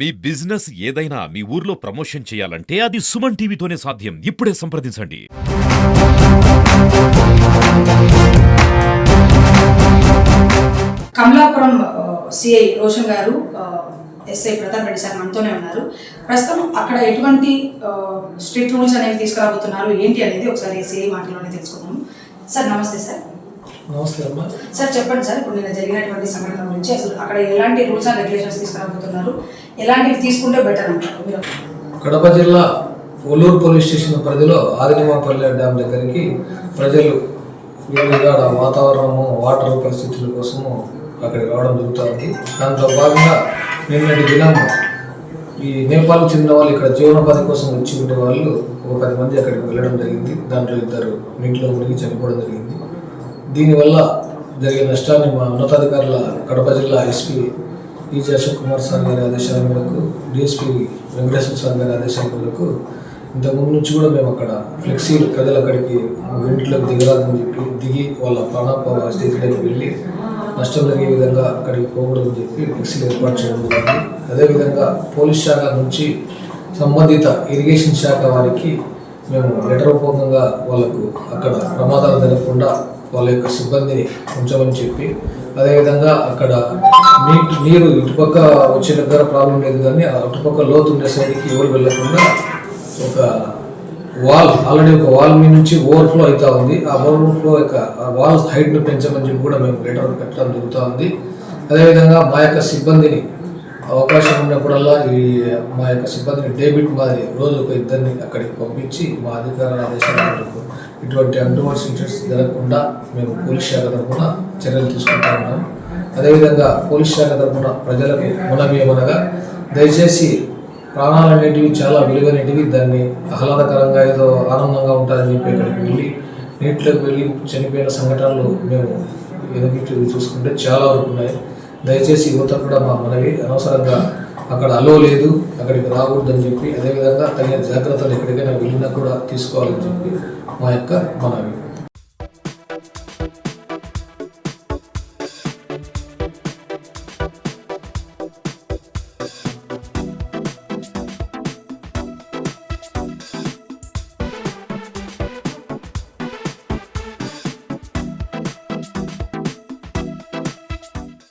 మీ business ఏదైనా మీ ఊర్లో promotion చేయాలంటే అది సుమన్ టీవీతోనే సాధ్యం. ఇప్పుడే సంప్రదించండి. కమలాపురం సిఐ రోషన్ గారు, ఎస్ఐ ప్రతాప్ రెడ్డి సార్ మనతోనే ఉన్నారు. ప్రస్తుతం అక్కడ ఎటువంటి స్ట్రిక్ట్ రూల్స్ అనేవి తీసుకురాబోతున్నారు ఏంటి అనేది ఒకసారి సిఐ మాటలోనే తెలుసుకున్నాము. సార్ నమస్తే సార్. నమస్తే అమ్మా. సార్ చెప్పండి సార్, ఇప్పుడు నిన్న జరిగినటువంటి సంఘటన గురించి అసలు అక్కడ ఎలాంటి రూల్స్ అండ్ రెగ్యులేషన్స్ తీసుకురాబోతున్నారు, ఎలాంటివి తీసుకుంటే బెటర్ అంటారు మీరు? కడప జిల్లా ఒల్లూరు పోలీస్ స్టేషన్ పరిధిలో ఆదినిమాపల్లె డ్యామ్ దగ్గరికి ప్రజలు వివిధ వాతావరణము వాటర్ పరిస్థితుల కోసము అక్కడికి రావడం జరుగుతుంది. దాంట్లో భాగంగా నిన్నటి దినం ఈ నేపాల్ చెందిన వాళ్ళు ఇక్కడ జీవనోపాధి కోసం వచ్చి ఉండే వాళ్ళు ఒక 10 మంది అక్కడికి వెళ్ళడం జరిగింది. దాంట్లో 2 నీటిలో మునిగి చనిపోవడం జరిగింది. దీనివల్ల జరిగే నష్టాన్ని మా ఉన్నతాధికారుల కడప జిల్లా SP easy Ashok Kumar sir గారి ఆదేశాల మేరకు, డిఎస్పీ వెంకటేశ్వర సార్ గారి ఆదేశాల మేరకు ఇంతకుముందు నుంచి కూడా మేము అక్కడ ఫ్లెక్సీలు ప్రజలు అక్కడికి ఇంట్లోకి దిగరాదని చెప్పి దిగి వాళ్ళ ప్రాణాపాయ స్థితిలోకి వెళ్ళి నష్టం జరిగే విధంగా అక్కడికి పోకూడదని చెప్పి ఫ్లెక్సీలు ఏర్పాటు చేయడం జరిగింది. అదేవిధంగా పోలీస్ శాఖ నుంచి సంబంధిత ఇరిగేషన్ శాఖ వారికి మేము లెటర్ రూపకంగా వాళ్ళకు అక్కడ ప్రమాదాలు జరగకుండా వాళ్ళ యొక్క సిబ్బందిని ఉంచమని చెప్పి, అదేవిధంగా అక్కడ నీరు ఇటుపక్క వచ్చే దగ్గర ప్రాబ్లం లేదు, కానీ అటుపక్క లోతు ఉండే సైడ్కి ఎవరు వెళ్ళకుండా ఒక ఆల్రెడీ ఒక వాల్ మీ నుంచి ఓవర్ఫ్లో అవుతా ఉంది. ఆ ఓవర్ఫ్లో యొక్క వాల్ హైట్ను పెంచమని చెప్పి కూడా మేము లెటర్ పెట్టడం జరుగుతూ ఉంది. అదేవిధంగా మా యొక్క సిబ్బందిని అవకాశం ఉన్నప్పుడల్లా మా యొక్క సిబ్బందిని డేబిట్ మాదిరి రోజు ఒక 2 అక్కడికి పంపించి మా అధికారుల ఆదేశాల మేరకు ఇటువంటి అండర్వర్డ్ ఇన్సిడెంట్స్ జరగకుండా మేము పోలీస్ శాఖ తరఫున చర్యలు తీసుకుంటూ ఉన్నాం. అదేవిధంగా పోలీస్ శాఖ తరఫున ప్రజలకు మనవి ఏమనగా, దయచేసి ప్రాణాలు అనేటివి చాలా విలువైనటివి, దాన్ని ఆహ్లాదకరంగా ఏదో ఆనందంగా ఉంటుందని చెప్పి ఇక్కడికి వెళ్ళి నీటిలోకి వెళ్ళి చనిపోయిన సంఘటనలు మేము ఎదుటి చూసుకుంటే చాలా వరకు ఉన్నాయి. దయచేసి యువత కూడా మా మనవి, అనవసరంగా అక్కడ అలో లేదు అక్కడికి రాకూడదని చెప్పి, అదేవిధంగా తగిన జాగ్రత్తలు ఎక్కడికైనా వెళ్ళినా కూడా తీసుకోవాలని చెప్పి మా యొక్క మనవి.